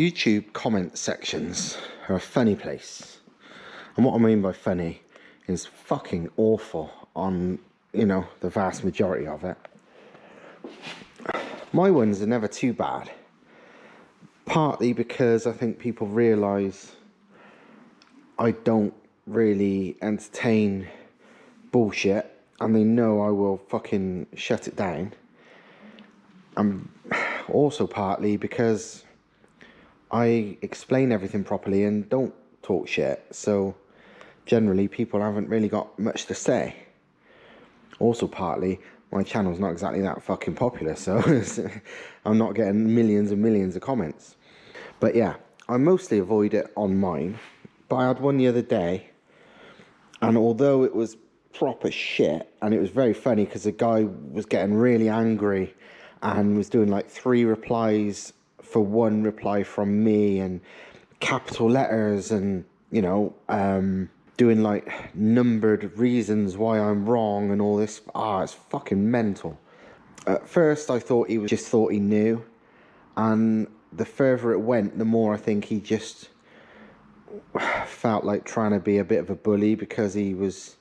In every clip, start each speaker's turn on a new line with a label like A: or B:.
A: YouTube comment sections are a funny place. And what I mean by funny is fucking awful on, you know, the vast majority of it. My ones are never too bad. Partly because I think people realise I don't really entertain bullshit and they know I will fucking shut it down. And also partly because I explain everything properly and don't talk shit, so generally people haven't really got much to say. Also partly my channel's not exactly that fucking popular, so I'm not getting millions and millions of comments. But yeah, I mostly avoid it on mine, but I had one the other day, and although it was proper shit, and it was very funny because the guy was getting really angry and was doing like 3 replies for 1 reply from me, and capital letters, and you know, doing like numbered reasons why I'm wrong and all this. It's fucking mental. At first I thought he just thought he knew, and the further it went, the more I think he just felt like trying to be a bit of a bully because he was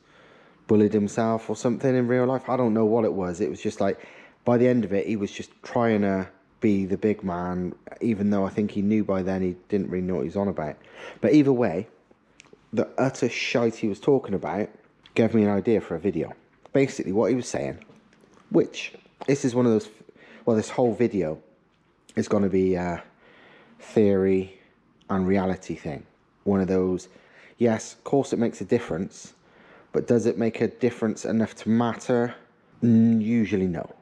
A: bullied himself or something in real life. I don't know what it was. It was just like, by the end of it, he was just trying to be the big man, even though I think he knew by then he didn't really know what he was on about. But either way, the utter shite he was talking about gave me an idea for a video. Basically what he was saying, which this is one of those, well, this whole video is going to be a theory and reality thing. One of those, yes, of course it makes a difference, but does it make a difference enough to matter? Usually no.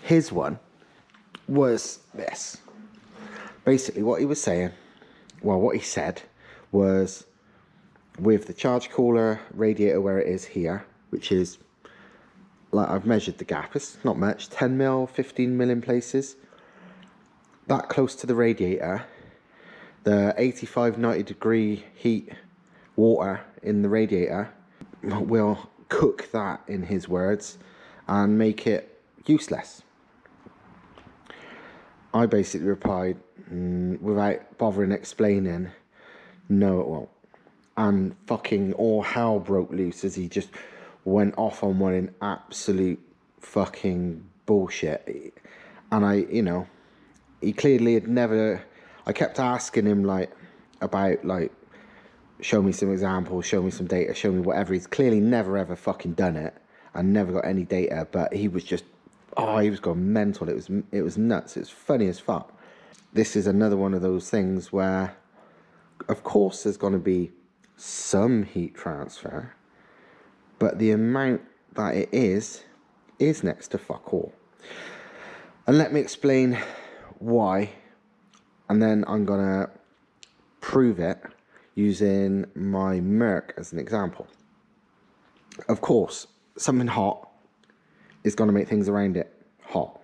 A: His one was this. Basically what he was saying, well, what he said was, with the charge cooler radiator where it is here, which is, like, I've measured the gap, it's not much, 10 mil, 15 mil in places. That close to the radiator, the 85-90 degree heat water in the radiator will cook that, in his words, and make it useless. I basically replied, without bothering explaining, no it won't. And fucking all hell broke loose as he just went off on one in absolute fucking bullshit. And I, you know, he clearly had never, I kept asking him like about like, show me some examples, show me some data, show me whatever. He's clearly never ever fucking done it and never got any data, but he was just, he was going mental. It was nuts. It was funny as fuck. This is another one of those things where, of course, there's going to be some heat transfer, but the amount that it is next to fuck all. And let me explain why, and then I'm going to prove it using my Merc as an example. Of course, something hot is going to make things around it hot.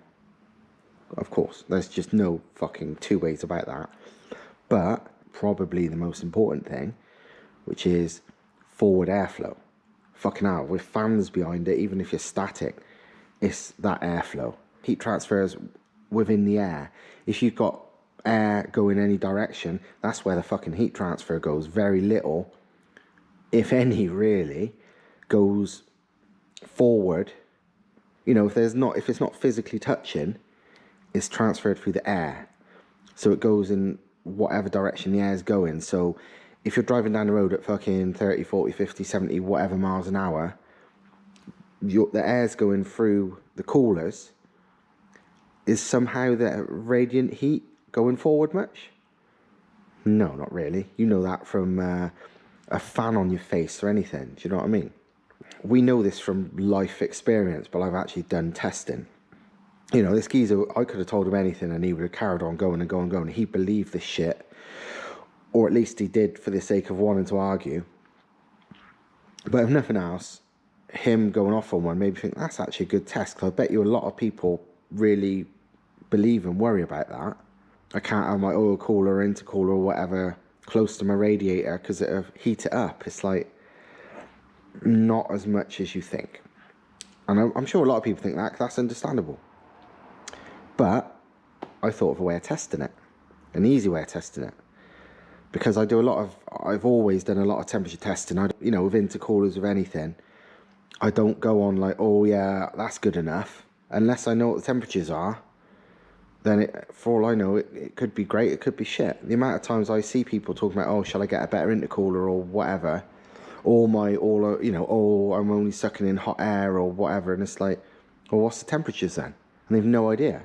A: Of course, there's just no fucking 2 ways about that. But probably the most important thing, which is forward airflow. Fucking hell, with fans behind it, even if you're static, it's that airflow. Heat transfers within the air. If you've got air going any direction, that's where the fucking heat transfer goes. Very little, if any really, goes forward. You know, if it's not physically touching, it's transferred through the air. So it goes in whatever direction the air is going. So if you're driving down the road at fucking 30, 40, 50, 70, whatever miles an hour, the air's going through the coolers. Is somehow the radiant heat going forward much? No, not really. You know that from a fan on your face or anything. Do you know what I mean? We know this from life experience, but I've actually done testing. You know, this geezer, I could have told him anything and he would have carried on going and going and going. He believed this shit, or at least he did for the sake of wanting to argue. But if nothing else, him going off on one made me think that's actually a good test, because I bet you a lot of people really believe and worry about that. I can't have my oil cooler or intercooler or whatever close to my radiator because it'll heat it up. It's like, not as much as you think. And I'm sure a lot of people think that, 'cause that's understandable. But I thought of a way of testing it. an easy way of testing it. Because I've always done a lot of temperature testing. You know, with intercoolers, with anything, I don't go on like, oh yeah, that's good enough. Unless I know what the temperatures are, then for all I know, it could be great, it could be shit. The amount of times I see people talking about, oh, shall I get a better intercooler or whatever, or you know, oh, I'm only sucking in hot air or whatever, and it's like, well, what's the temperatures then? And they've no idea.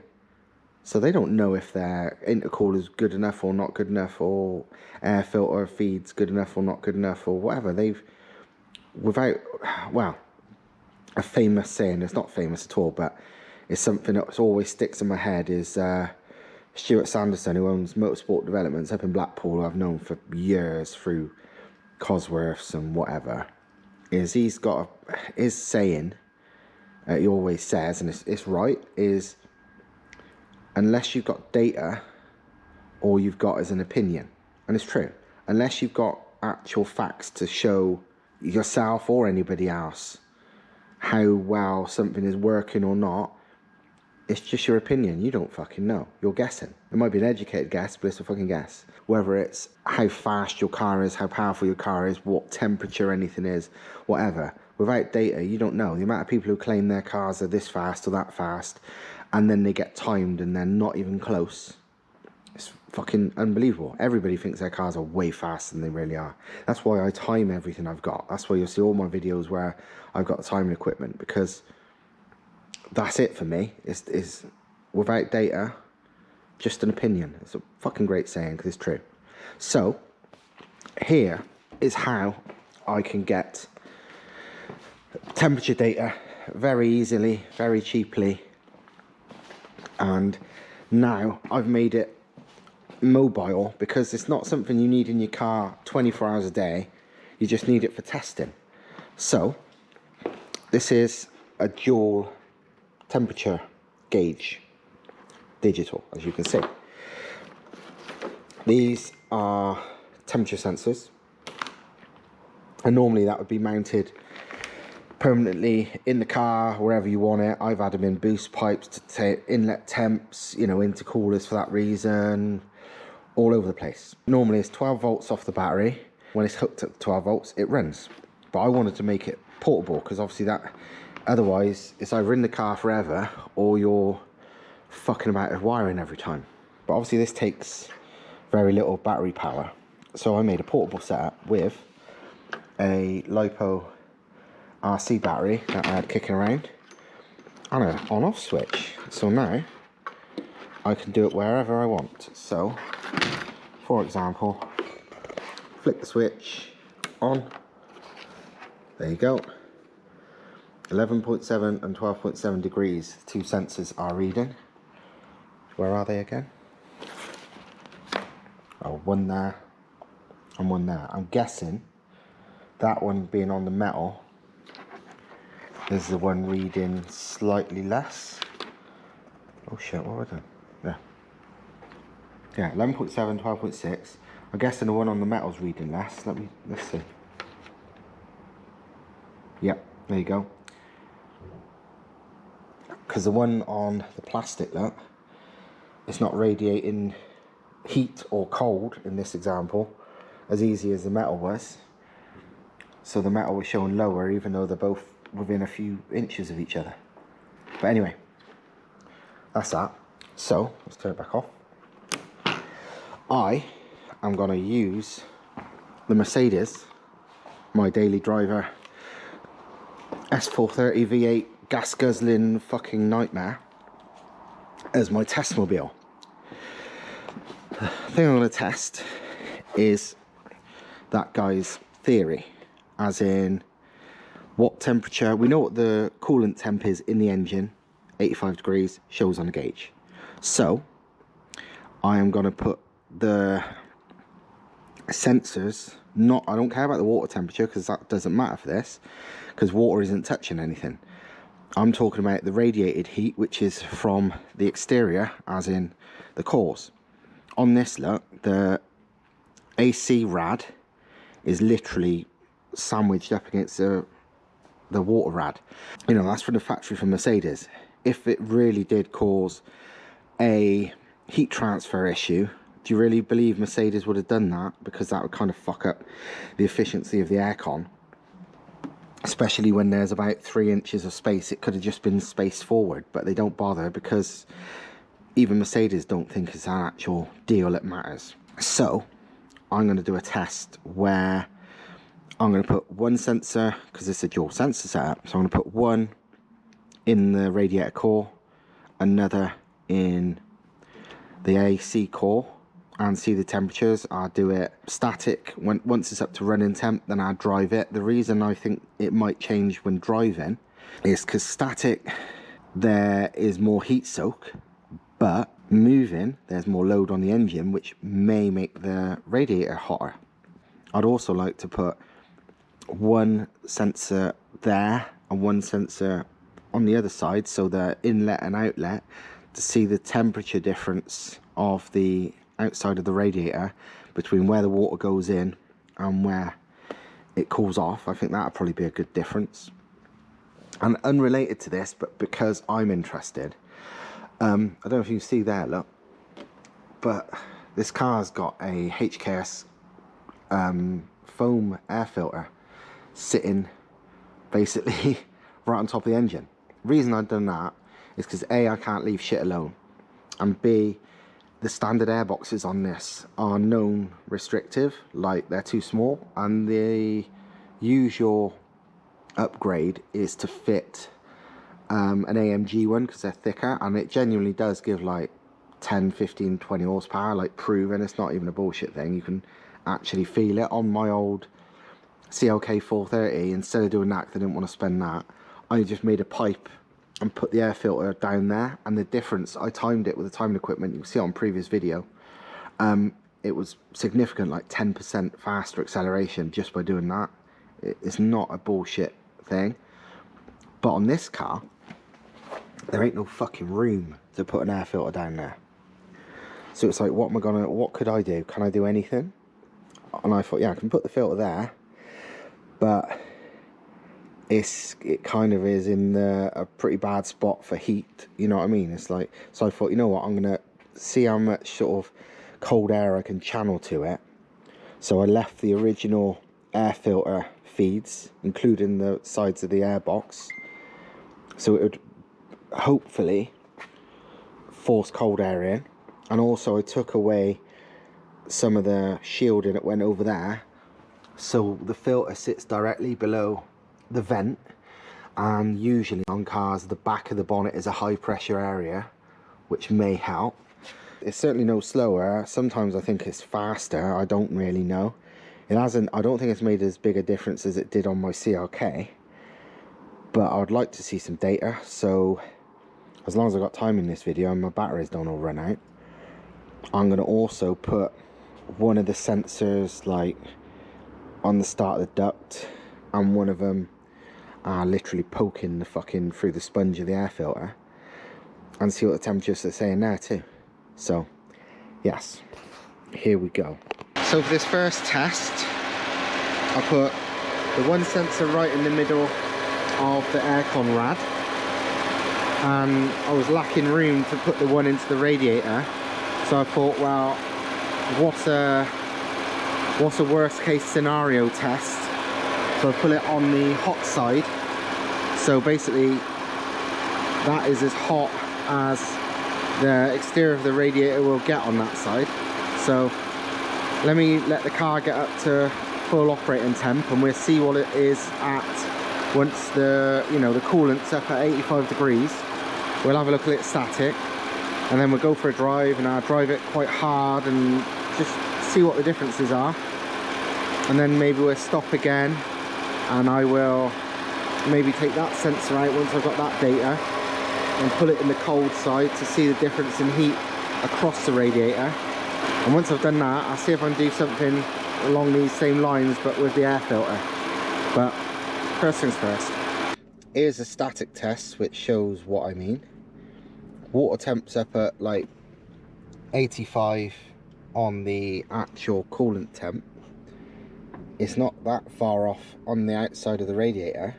A: So they don't know if their intercooler's good enough or not good enough, or air filter feed's good enough or not good enough, or whatever. Well, a famous saying, it's not famous at all, but it's something that always sticks in my head, is Stuart Sanderson, who owns Motorsport Developments up in Blackpool, who I've known for years through Cosworths and whatever, is he's got his saying, he always says, and it's right, is unless you've got data, all you've got is an opinion. And it's true. Unless you've got actual facts to show yourself or anybody else how well something is working or not, it's just your opinion. You don't fucking know. You're guessing. It might be an educated guess, but it's a fucking guess. Whether it's how fast your car is, how powerful your car is, what temperature anything is, whatever. Without data, you don't know. The amount of people who claim their cars are this fast or that fast, and then they get timed and they're not even close. It's fucking unbelievable. Everybody thinks their cars are way faster than they really are. That's why I time everything I've got. That's why you'll see all my videos where I've got the timing equipment, because that's it for me. It's without data, just an opinion. It's a fucking great saying, because it's true. So here is how I can get temperature data very easily, very cheaply. And now I've made it mobile, because it's not something you need in your car 24 hours a day. You just need it for testing. So this is a dual temperature gauge, digital, as you can see. These are temperature sensors, and normally that would be mounted permanently in the car, wherever you want it. I've had them in boost pipes to take inlet temps, you know, intercoolers for that reason, all over the place. Normally it's 12 volts off the battery. When it's hooked at 12 volts, it runs. But I wanted to make it portable, because obviously otherwise it's either in the car forever or you're fucking about with wiring every time. But obviously this takes very little battery power. So I made a portable setup with a LiPo RC battery that I had kicking around and an on-off switch. So now I can do it wherever I want. So for example, flick the switch on, there you go. 11.7 and 12.7 degrees, two sensors are reading. Where are they again? Oh, one there and one there. I'm guessing that one being on the metal is the one reading slightly less. Oh shit, what have I done? Yeah, 11.7, 12.6. I'm guessing the one on the metal's reading less. Let's see. Yep, there you go. Because the one on the plastic, look, it's not radiating heat or cold in this example as easy as the metal was. So the metal was showing lower, even though they're both within a few inches of each other. But anyway, that's that. So let's turn it back off. I am going to use the Mercedes, my daily driver, S430 V8 gas guzzling fucking nightmare, as my test mobile. The thing I'm going to test is that guy's theory, as in what temperature. We know what the coolant temp is in the engine, 85 degrees, shows on the gauge. So I am going to put the sensors, I don't care about the water temperature, because that doesn't matter for this, because water isn't touching anything. I'm talking about the radiated heat, which is from the exterior, as in the cores. On this, look, the AC rad is literally sandwiched up against the water rad. You know, that's from the factory from Mercedes. If it really did cause a heat transfer issue Do you really believe Mercedes would have done that? Because that would kind of fuck up the efficiency of the aircon. Especially when there's about 3 inches of space. It could have just been spaced forward, but they don't bother because even Mercedes don't think it's an actual deal that matters. So I'm going to do a test where I'm going to put one sensor, because it's a dual sensor setup, so I'm going to put one in the radiator core, another in the AC core, and see the temperatures. I'll do it static. Once it's up to running temp, then I'll drive it. The reason I think it might change when driving is because static, there is more heat soak, but moving, there's more load on the engine, which may make the radiator hotter. I'd also like to put one sensor there and one sensor on the other side, so the inlet and outlet, to see the temperature difference of the outside of the radiator between where the water goes in and where it cools off. I think that'll probably be a good difference. And unrelated to this, but because I'm interested, I don't know if you can see there, look, but this car's got a HKS foam air filter sitting basically right on top of the engine. The reason I've done that is because A, I can't leave shit alone, and B, the standard airboxes on this are known restrictive, like they're too small, and the usual upgrade is to fit an AMG one because they're thicker, and it genuinely does give like 10, 15, 20 horsepower, like proven. It's not even a bullshit thing. You can actually feel it. On my old CLK 430, instead of doing that because I didn't want to spend that, I just made a pipe and put the air filter down there, and the difference, I timed it with the timing equipment. You can see it on previous video. It was significant, like 10% faster acceleration just by doing that. It's not a bullshit thing. But on this car, there ain't no fucking room to put an air filter down there. So it's like, what could I do? Can I do anything? And I thought, yeah, I can put the filter there, but it kind of is in a pretty bad spot for heat, you know what I mean? It's like, so I thought, you know what, I'm gonna see how much sort of cold air I can channel to it. So I left the original air filter feeds, including the sides of the airbox, so it would hopefully force cold air in. And also I took away some of the shielding that went over there, so the filter sits directly below the vent, and usually on cars the back of the bonnet is a high pressure area, which may help. It's certainly no slower. Sometimes I think it's faster. I don't really know. It hasn't, I don't think it's made as big a difference as it did on my CLK, but I would like to see some data. So as long as I've got time in this video and my batteries don't all run out, I'm going to also put one of the sensors like on the start of the duct, and one of them literally poking the fucking through the sponge of the air filter, and see what the temperatures are saying there too. So yes, here we go. So for this first test, I put the one sensor right in the middle of the aircon rad, and I was lacking room to put the one into the radiator, so I thought, well, what's a worst case scenario test? So I put it on the hot side, so basically that is as hot as the exterior of the radiator will get on that side. So let me let the car get up to full operating temp, and we'll see what it is at once the, you know, the coolant's up at 85 degrees. We'll have a look at it static, and then we'll go for a drive, and I'll drive it quite hard and just see what the differences are. And then maybe we'll stop again, and I will maybe take that sensor out once I've got that data and put it in the cold side to see the difference in heat across the radiator. And once I've done that, I'll see if I can do something along these same lines but with the air filter. But first things first. Here's a static test which shows what I mean. Water temp's up at like 85 on the actual coolant temp. It's not that far off on the outside of the radiator,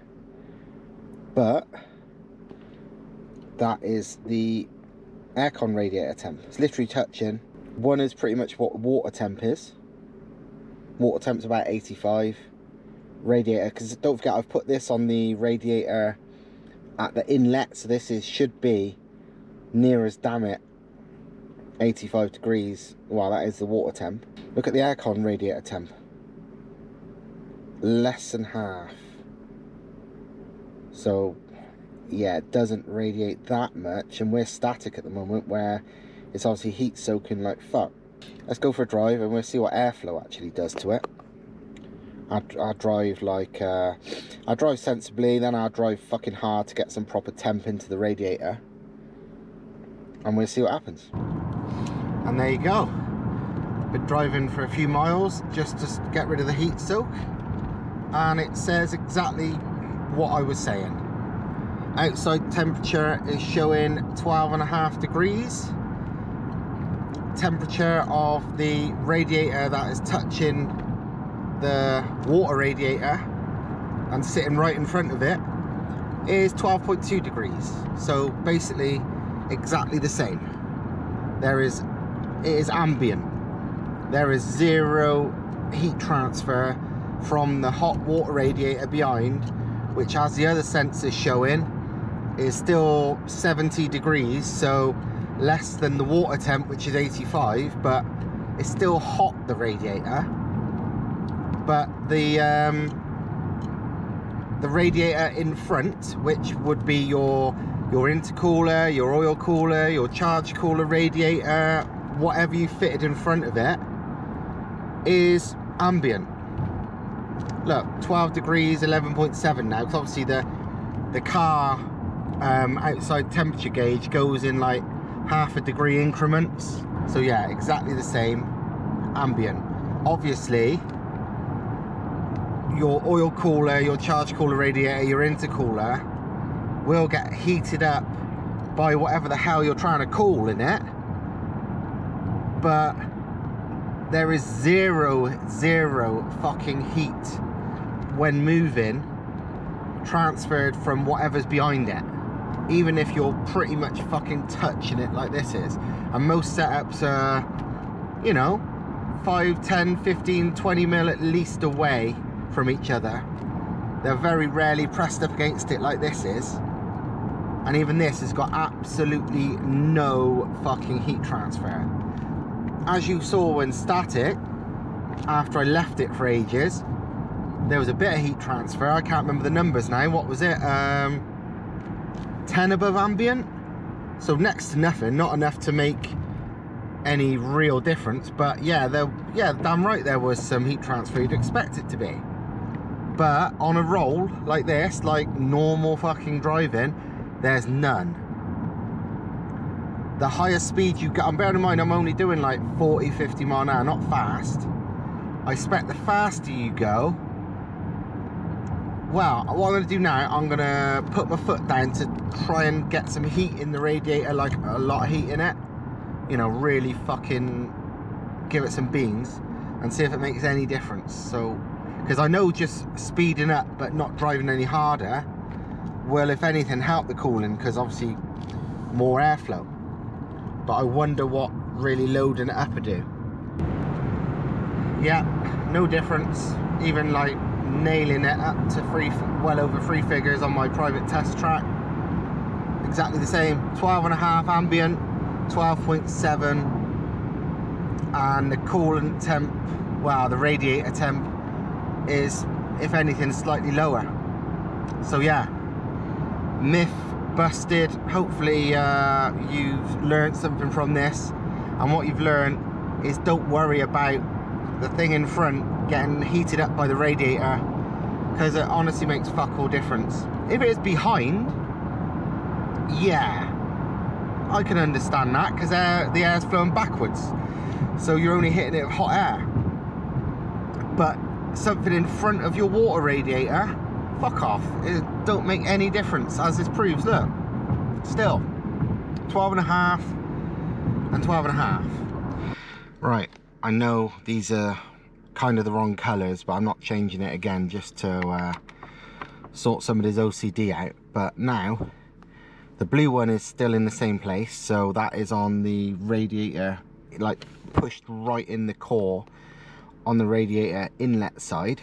A: but that is the aircon radiator temp. It's literally touching One is pretty much what water temp is. Water temp's about 85. Radiator, because don't forget I've put this on the radiator at the inlet, so this should be near as, damn it, 85 degrees. Well, that is the water temp. Look at the aircon radiator temp. Less than half. So yeah, it doesn't radiate that much, and we're static at the moment where it's obviously heat soaking like fuck. Let's go for a drive and we'll see what airflow actually does to it. I'll drive like I'll drive sensibly, then I'll drive fucking hard to get some proper temp into the radiator, and we'll see what happens. And there you go. Been driving for a few miles just to get rid of the heat soak, and it says exactly what I was saying. Outside temperature is showing 12.5 degrees. Temperature of the radiator that is touching the water radiator and sitting right in front of it is 12.2 degrees. So basically exactly the same. It is ambient. There is zero heat transfer from the hot water radiator behind, which, as the other sensors showing, is still 70 degrees, so less than the water temp, which is 85, but it's still hot, the radiator. But the radiator in front, which would be your intercooler, your oil cooler, your charge cooler radiator, whatever you fitted in front of it, is ambient. Look, 12 degrees, 11.7 now, because obviously the car outside temperature gauge goes in like half a degree increments. So yeah, exactly the same, ambient. Obviously your oil cooler, your charge cooler radiator, your intercooler will get heated up by whatever the hell you're trying to cool in it, but there is zero fucking heat when moving transferred from whatever's behind it, even if you're pretty much fucking touching it like this is. And most setups are, you know, 5, 10, 15, 20 mil at least away from each other. They're very rarely pressed up against it like this is, and even this has got absolutely no fucking heat transfer. As you saw when static, after I left it for ages, there was a bit of heat transfer. I can't remember the numbers now. What was it? 10 above ambient, so next to nothing, not enough to make any real difference. But yeah, damn right there was some heat transfer. You'd expect it to be, but on a roll like this, like normal fucking driving, there's none. The higher speed you get, and bearing in mind I'm only doing like 40-50 mile an hour, not fast. I expect the faster you go, well, what I'm going to do now, I'm going to put my foot down to try and get some heat in the radiator, like a lot of heat in it, you know, really fucking give it some beans and see if it makes any difference. So, because I know just speeding up but not driving any harder will, if anything, help the cooling, because obviously more airflow. But I wonder what really loading it up would do. Yeah, no difference. Even like nailing it up to well over 3 figures on my private test track, exactly the same. 12.5 ambient, 12.7, and the coolant temp, well, the radiator temp is, if anything, slightly lower. So yeah, myth busted. Hopefully you've learned something from this, and what you've learned is don't worry about the thing in front getting heated up by the radiator, because it honestly makes fuck all difference. If it is behind, yeah, I can understand that, because the air's flowing backwards, so you're only hitting it with hot air. But something in front of your water radiator, fuck off. It don't make any difference, as this proves. Look, still 12.5 and 12.5. Right, I know these are kind of the wrong colors, but I'm not changing it again just to sort some of this OCD out. But now the blue one is still in the same place, so that is on the radiator like pushed right in the core on the radiator inlet side.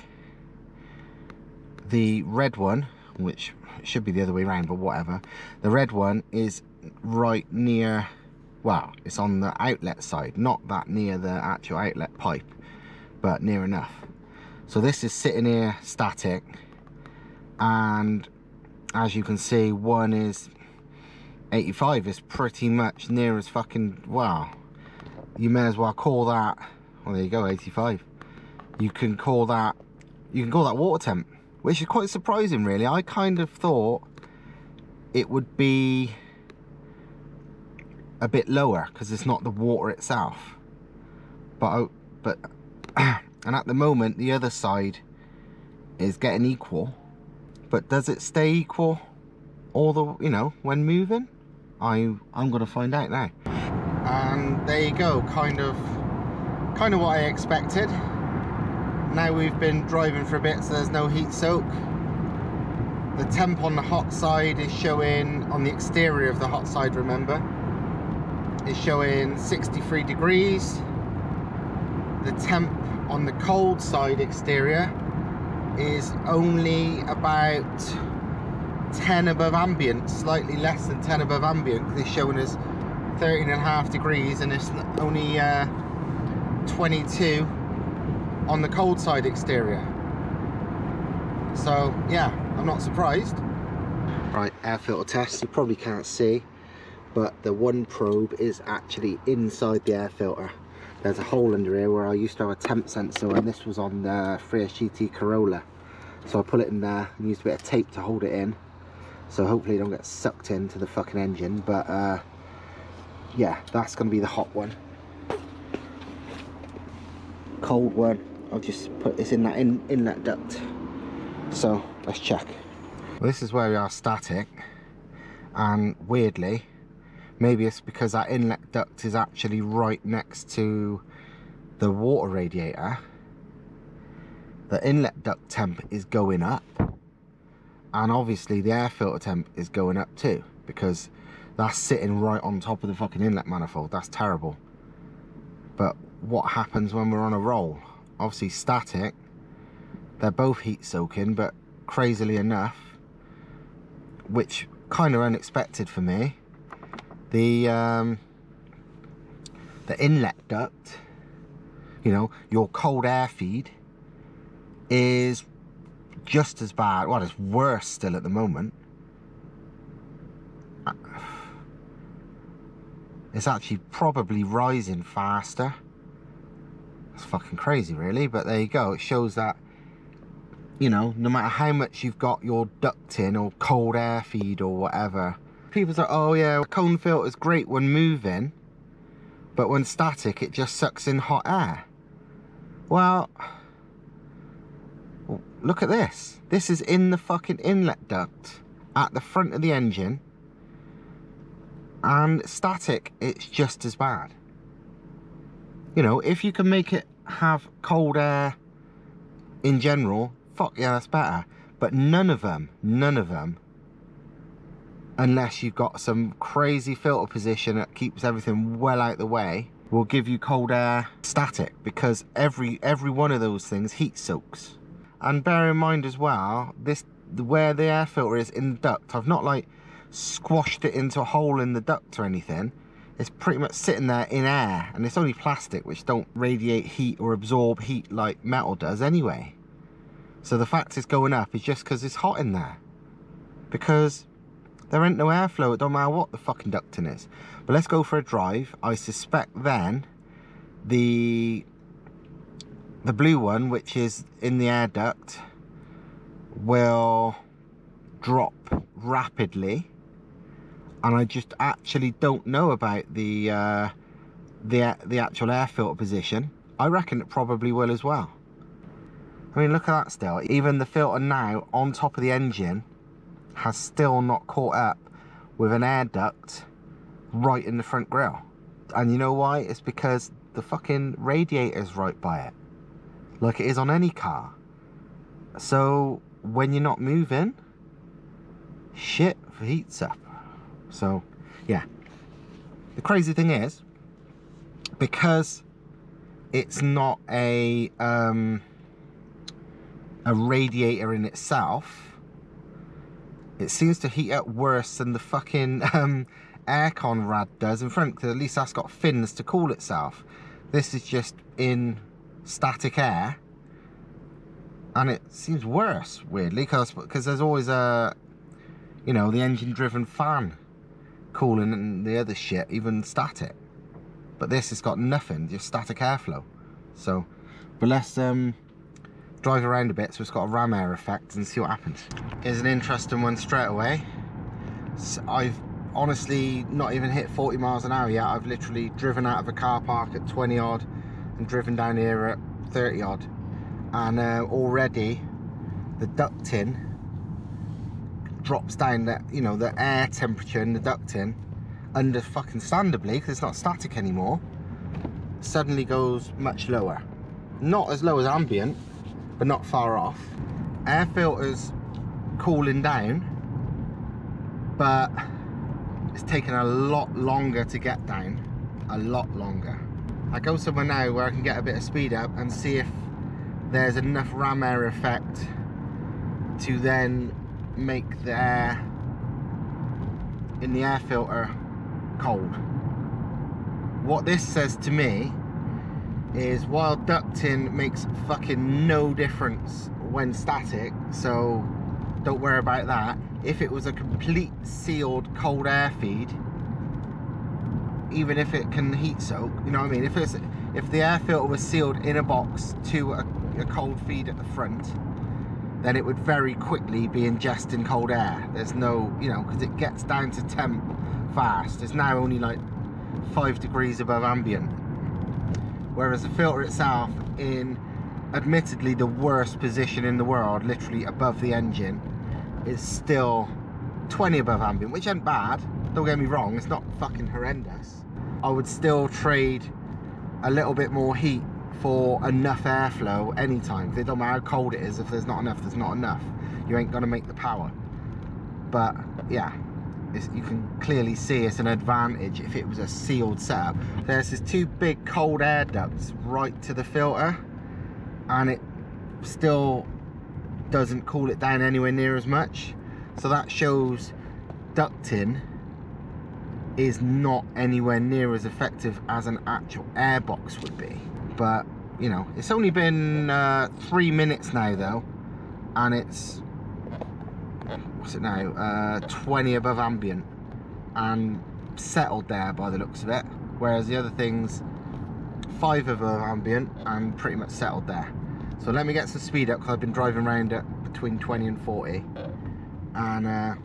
A: The red one, which should be the other way around, but whatever, the red one is right near, well, it's on the outlet side, not that near the actual outlet pipe, but near enough. So this is sitting here static, and as you can see, one is 85, is pretty much near as fucking, well, you may as well call that, well, there you go, 85. You can call that water temp, which is quite surprising, really. I kind of thought it would be a bit lower because it's not the water itself, but and at the moment the other side is getting equal, but does it stay equal all the, you know, when moving? I'm gonna find out now. And there you go, kind of what I expected. Now we've been driving for a bit, so there's no heat soak. The temp on the hot side is showing, on the exterior of the hot side, remember, is showing 63 degrees. The temp on the cold side exterior is only about 10 above ambient, slightly less than 10 above ambient. It's showing us 13.5 degrees, and it's only 22 on the cold side exterior. So yeah, I'm not surprised. Right, air filter test. You probably can't see, but the one probe is actually inside the air filter. There's a hole under here where I used to have a temp sensor, and this was on the 3S GT Corolla. So I put it in there and used a bit of tape to hold it in, so hopefully it don't get sucked into the fucking engine. But yeah, that's going to be the hot one. Cold one, I'll just put this in that inlet duct. So let's check. Well, this is where we are static, and weirdly, maybe it's because that inlet duct is actually right next to the water radiator, the inlet duct temp is going up, and obviously the air filter temp is going up too, because that's sitting right on top of the fucking inlet manifold. That's terrible. But what happens when we're on a roll? Obviously static, they're both heat soaking, but crazily enough, which kind of unexpected for me, the inlet duct, you know, your cold air feed, is just as bad. Well, it's worse still at the moment. It's actually probably rising faster. It's fucking crazy, really, but there you go. It shows that, you know, no matter how much you've got your ducting or cold air feed or whatever, people say, oh yeah, cone filter is great when moving, but when static it just sucks in hot air. Well, look at this. This is in the fucking inlet duct at the front of the engine, and static, it's just as bad. You know, if you can make it have cold air in general, fuck yeah, that's better. But none of them, unless you've got some crazy filter position that keeps everything well out the way, will give you cold air static, because every one of those things heat soaks. And bear in mind as well, this, where the air filter is in the duct, I've not like squashed it into a hole in the duct or anything. It's pretty much sitting there in air, and it's only plastic, which don't radiate heat or absorb heat like metal does anyway. So the fact it's going up is just because it's hot in there, because there ain't no airflow. It don't matter what the fucking ducting is. But let's go for a drive. I suspect then the blue one, which is in the air duct, will drop rapidly, and I just actually don't know about the actual air filter position. I reckon it probably will as well. I mean, look at that still. Even the filter now on top of the engine has still not caught up with an air duct right in the front grille. And you know why? It's because the fucking radiator's right by it, like it is on any car. So when you're not moving, shit heats up. So yeah, the crazy thing is, because it's not a radiator in itself, it seems to heat up worse than the fucking aircon rad does in front, because at least that's got fins to cool itself. This is just in static air, and it seems worse, weirdly, because there's always a, you know, the engine driven fan cooling and the other shit, even static. But this has got nothing, just static airflow. So, but let's drive around a bit so it's got a ram air effect and see what happens. Here's an interesting one straight away. So I've honestly not even hit 40 miles an hour yet. I've literally driven out of a car park at 20 odd and driven down here at 30 odd. And already the ducting drops down, that, you know, the air temperature in the ducting understandably, because it's not static anymore, suddenly goes much lower. Not as low as ambient, but not far off. Air filter's cooling down, but it's taken a lot longer to get down. A lot longer. I go somewhere now where I can get a bit of speed up and see if there's enough ram air effect to then make the air in the air filter cold. What this says to me is, while ducting makes fucking no difference when static, so don't worry about that, if it was a complete sealed cold air feed, even if it can heat soak, you know what I mean, if the air filter was sealed in a box to a cold feed at the front, then it would very quickly be ingesting cold air. There's no, you know, because it gets down to temp fast. It's now only like 5 degrees above ambient, whereas the filter itself, in admittedly the worst position in the world, literally above the engine, is still 20 above ambient, which ain't bad, don't get me wrong, it's not fucking horrendous. I would still trade a little bit more heat for enough airflow anytime. It don't matter how cold it is, if there's not enough, there's not enough. You ain't gonna make the power. But yeah, you can clearly see it's an advantage if it was a sealed setup. There's these 2 big cold air ducts right to the filter, and it still doesn't cool it down anywhere near as much. So that shows ducting is not anywhere near as effective as an actual air box would be. But you know, it's only been 3 minutes now though, and it's, what's it now, 20 above ambient and settled there by the looks of it, whereas the other things 5 above ambient and pretty much settled there. So let me get some speed up, because I've been driving around at between 20 and 40, and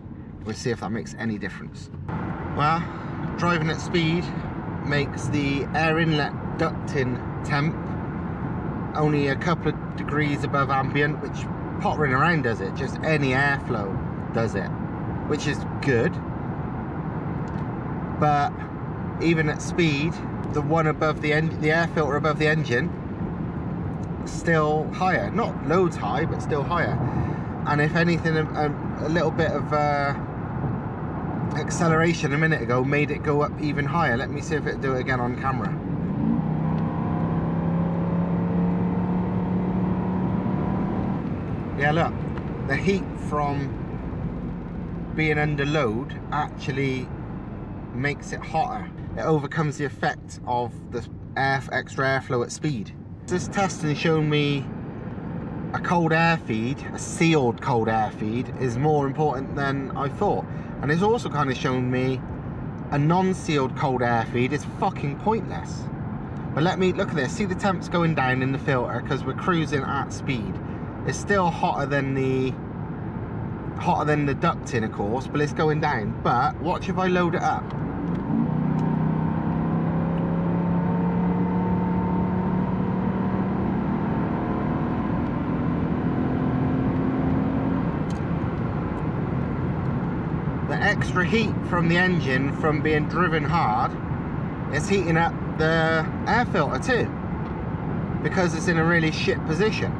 A: we'll see if that makes any difference. Well, driving at speed makes the air inlet ducting temp only a couple of degrees above ambient, which pottering around does it, just any airflow does it, which is good. But even at speed, the one above the air filter above the engine, still higher, not loads high, but still higher. And if anything, a little bit of acceleration a minute ago made it go up even higher. Let me see if it'll do it again on camera. Yeah, look, the heat from being under load actually makes it hotter. It overcomes the effect of the extra airflow at speed. This testing shown me a cold air feed, a sealed cold air feed, is more important than I thought. And it's also kind of shown me a non-sealed cold air feed is fucking pointless. But let me look at this. See the temps going down in the filter because we're cruising at speed. It's still hotter than the ducting, of course, but it's going down. But watch if I load it up. The extra heat from the engine from being driven hard is heating up the air filter too, because it's in a really shit position.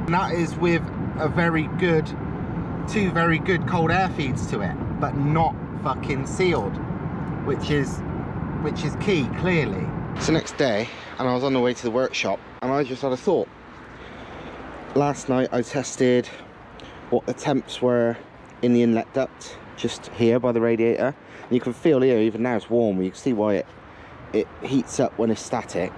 A: And that is with a two very good cold air feeds to it, but not fucking sealed, which is key, clearly. It's the next day and I was on the way to the workshop and I just had a thought. Last night I tested what the temps were in the inlet duct just here by the radiator, and you can feel here even now it's warm. You can see why it heats up when it's static,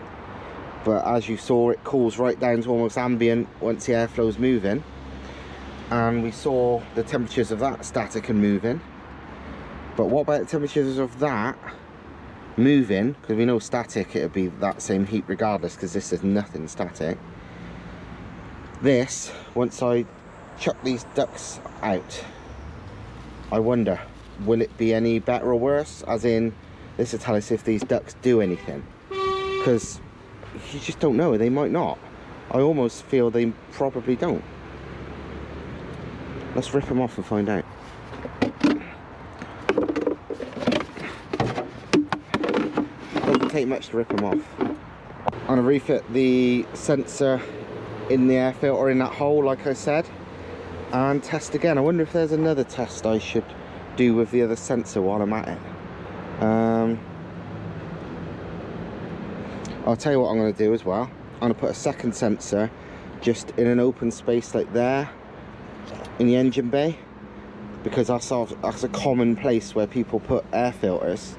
A: but as you saw, it cools right down to almost ambient once the airflow is moving. And we saw the temperatures of that static and moving, but what about the temperatures of that moving? Because we know static, it'll be that same heat regardless, because this is nothing static. This, once I chuck these ducts out, I wonder, will it be any better or worse? As in, this will tell us if these ducts do anything, because you just don't know. They might not. I almost feel they probably don't. Let's rip them off and find out. Doesn't take much to rip them off. I'm going to refit the sensor in the air filter in that hole, like I said, and test again. I wonder if there's another test I should do with the other sensor while I'm at it. I'll tell you what I'm going to do as well. I'm going to put a second sensor just in an open space like there in the engine bay, because that's a common place where people put air filters,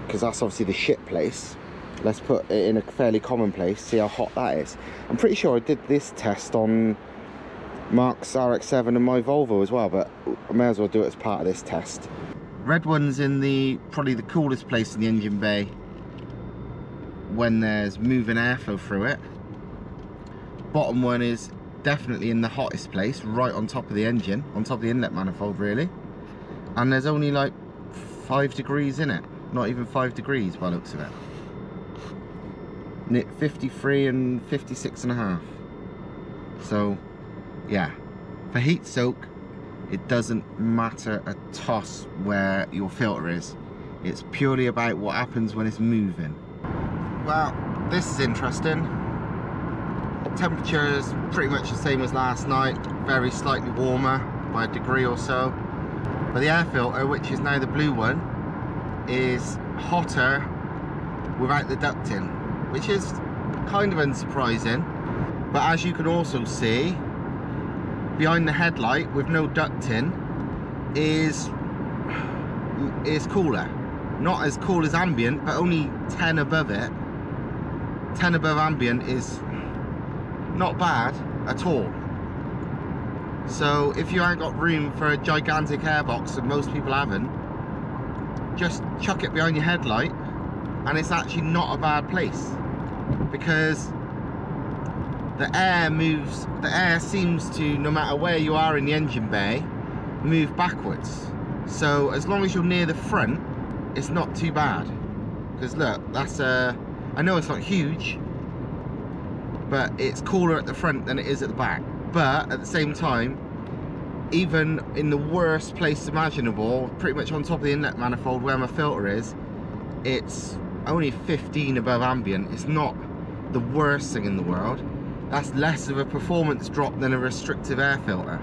A: because that's obviously the shit place. Let's put it in a fairly common place, see how hot that is. I'm pretty sure I did this test on Mark's RX-7 and my Volvo as well, but I may as well do it as part of this test. Red one's in probably the coolest place in the engine bay when there's moving airflow through it. Bottom one is definitely in the hottest place, right on top of the engine, on top of the inlet manifold really. And there's only like 5 degrees in it, not even 5 degrees by the looks of it. 53 and 56.5. So yeah, for heat soak it doesn't matter a toss where your filter is. It's purely about what happens when it's moving. Well, this is interesting. Temperature is pretty much the same as last night, very slightly warmer by a degree or so, but the air filter, which is now the blue one, is hotter without the ducting, which is kind of unsurprising. But as you can also see, behind the headlight with no ducting is cooler. Not as cool as ambient, but only 10 above it. 10 above ambient is not bad at all. So if you ain't got room for a gigantic airbox, and most people haven't, just chuck it behind your headlight and it's actually not a bad place, because the air seems to, no matter where you are in the engine bay, move backwards. So as long as you're near the front, it's not too bad. Because look, that's I know it's not huge, but it's cooler at the front than it is at the back. But at the same time, even in the worst place imaginable, pretty much on top of the inlet manifold where my filter is, it's only 15 above ambient. It's not the worst thing in the world. That's less of a performance drop than a restrictive air filter.